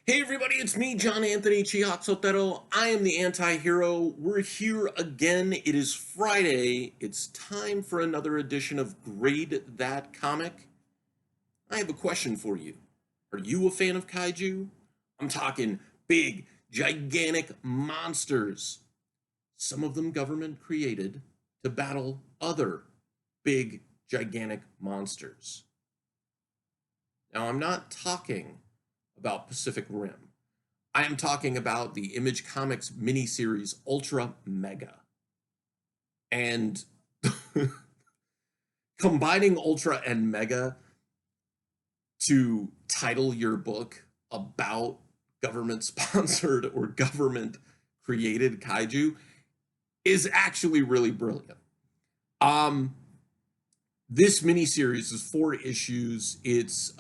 Hey everybody, it's me, John Anthony Chiatzotero. I am the anti-hero. We're here again. It is Friday. It's time for another edition of Grade That Comic. I have a question for you. Are you a fan of kaiju? I'm talking big, gigantic monsters. Some of them government created to battle other big, gigantic monsters. Now, I'm not talking about Pacific Rim. I am talking about the Image Comics miniseries UltraMega. And combining Ultra and Mega to title your book about government sponsored or government created kaiju is actually really brilliant. Um, this miniseries is 4 issues. It's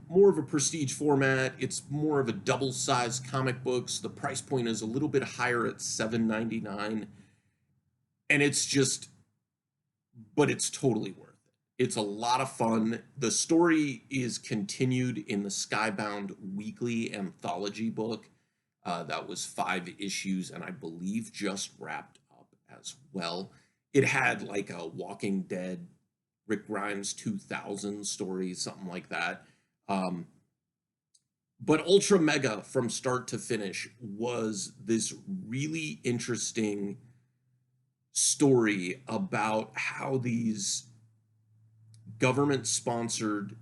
more of a prestige format. It's more of a double-sized comic books. The price point is a little bit higher at $7.99, and it's just, but it's totally worth it. It's a lot of fun. The story is continued in the Skybound weekly anthology book. That was 5 issues, and I believe just wrapped up as well. It had like a Walking Dead Rick Grimes 2000 story, something like that. But Ultra Mega from start to finish was this really interesting story about how these government sponsored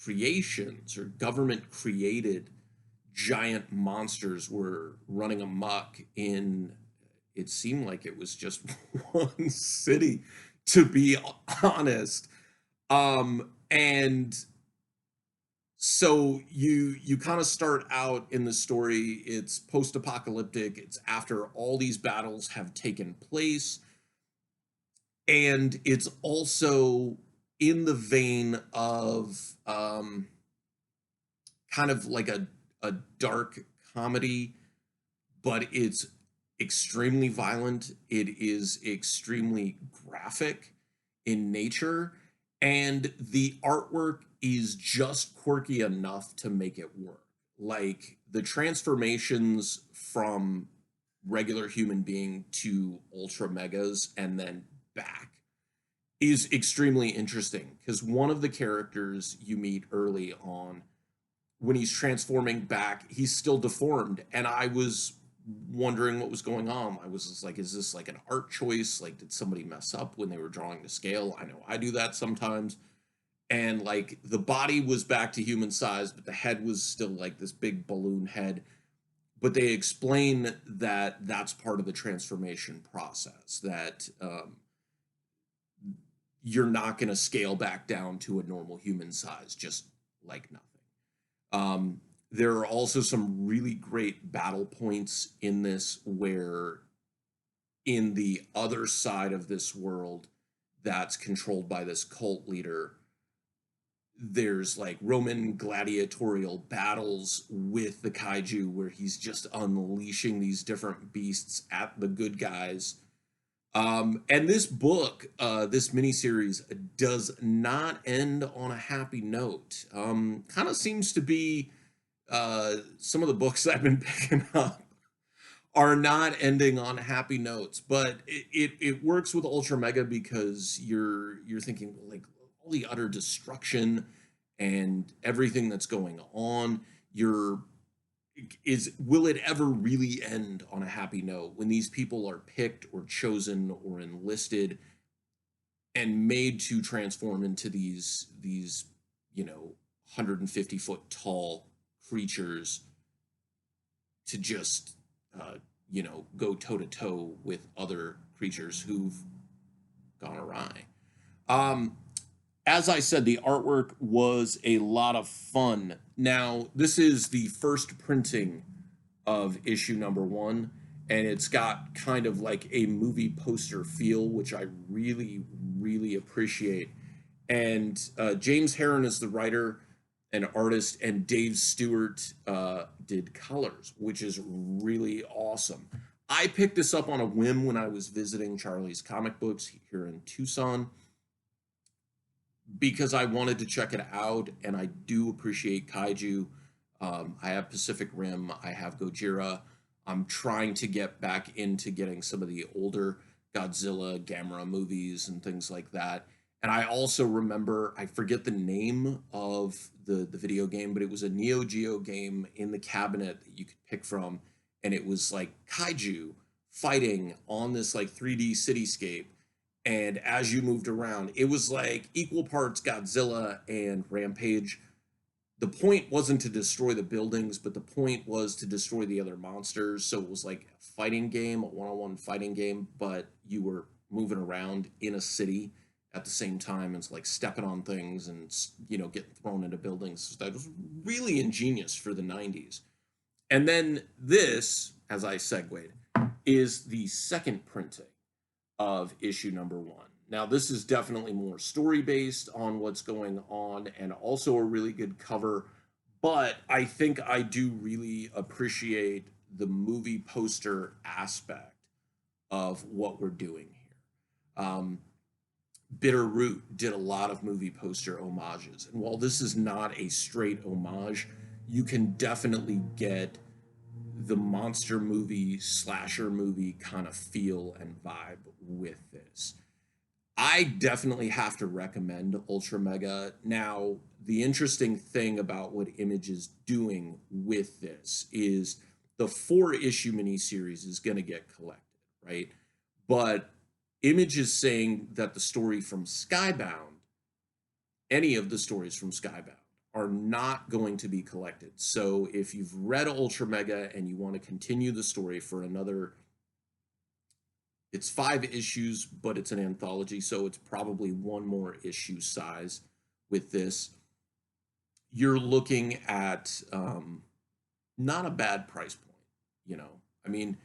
creations or government created giant monsters were running amok in, it seemed like it was just one city, to be honest. And so you kind of start out in the story. It's post-apocalyptic. It's after all these battles have taken place, and it's also in the vein of kind of like a dark comedy, but it's extremely violent. It is extremely graphic in nature, and the artwork is just quirky enough to make it work. Like the transformations from regular human being to ultra megas and then back is extremely interesting because one of the characters you meet early on, when he's transforming back, he's still deformed, and I was wondering what was going on. I was just like, is this like an art choice? Like, did somebody mess up when they were drawing the scale? I know I do that sometimes. And like the body was back to human size, but the head was still like this big balloon head. But they explain that that's part of the transformation process, that you're not going to scale back down to a normal human size just like nothing. There are also some really great battle points in this where in the other side of this world that's controlled by this cult leader, there's like Roman gladiatorial battles with the kaiju where he's just unleashing these different beasts at the good guys. And this book, this miniseries, does not end on a happy note. Kind of seems to be some of the books I've been picking up are not ending on happy notes, but it works with Ultra Mega because you're thinking like all the utter destruction and everything that's going on. You're is will it ever really end on a happy note when these people are picked or chosen or enlisted and made to transform into these 150-foot tall creatures to just go toe to toe with other creatures who've gone awry. As I said, the artwork was a lot of fun. Now, this is the first printing of issue number 1, and it's got kind of like a movie poster feel, which I really, really appreciate. And James Herron is the writer and artist, and Dave Stewart did colors, which is really awesome. I picked this up on a whim when I was visiting Charlie's Comic Books here in Tucson because I wanted to check it out, and I do appreciate kaiju. I have Pacific Rim. I have Gojira. I'm trying to get back into getting some of the older Godzilla, Gamera movies and things like that. And I also remember, I forget the name of the video game, but it was a Neo Geo game in the cabinet that you could pick from. And it was like kaiju fighting on this like 3D cityscape. And as you moved around, it was like equal parts Godzilla and Rampage. The point wasn't to destroy the buildings, but the point was to destroy the other monsters. So it was like a fighting game, a one-on-one fighting game, but you were moving around in a city at the same time. It's like stepping on things and getting thrown into buildings. That was really ingenious for the 90s. And then this, as I segued, is the second printing of issue number 1. Now, this is definitely more story based on what's going on and also a really good cover, but I think I do really appreciate the movie poster aspect of what we're doing here. Bitterroot did a lot of movie poster homages, and while this is not a straight homage, you can definitely get the monster movie, slasher movie kind of feel and vibe with this. I definitely have to recommend UltraMega. Now, the interesting thing about what Image is doing with this is the 4-issue miniseries is going to get collected, right? But Image is saying that the story from Skybound, any of the stories from Skybound, are not going to be collected. So if you've read UltraMega and you want to continue the story for another, it's 5 issues, but it's an anthology, so it's probably 1 more issue size with this. You're looking at not a bad price point, I mean,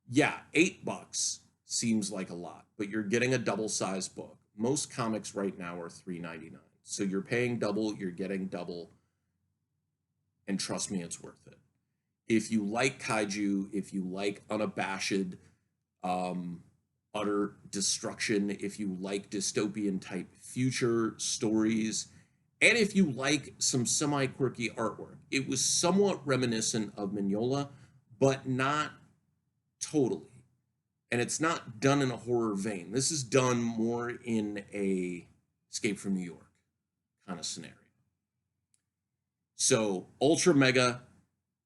yeah, $8 seems like a lot, but you're getting a double-sized book. Most comics right now are $3.99. So you're paying double, you're getting double, and trust me, it's worth it. If you like kaiju, if you like unabashed, utter destruction, if you like dystopian type future stories, and if you like some semi-quirky artwork, it was somewhat reminiscent of Mignola, but not totally. And it's not done in a horror vein. This is done more in a Escape from New York kind of scenario. So UltraMega,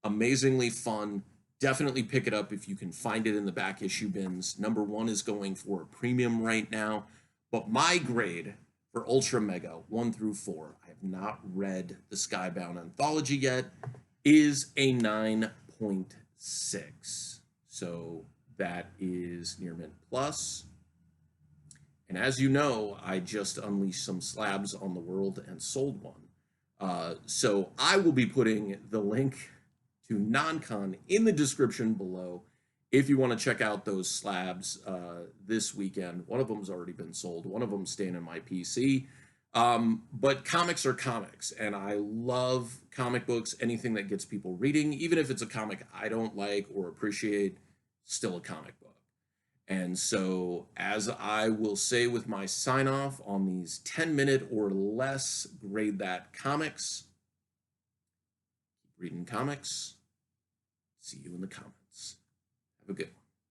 amazingly fun. Definitely pick it up if you can find it in the back issue bins. Number 1 is going for a premium right now. But my grade for UltraMega 1 through 4, I have not read the Skybound anthology yet, is a 9.6. So that is near mint plus. And as you know, I just unleashed some slabs on the world and sold one. So I will be putting the link to NonCon in the description below if you want to check out those slabs this weekend. One of them's already been sold. One of them's staying in my PC. But comics are comics, and I love comic books. Anything that gets people reading, even if it's a comic I don't like or appreciate, still a comic book. And so, as I will say with my sign off on these 10-minute or less grade that comics, keep reading comics. See you in the comments. Have a good one.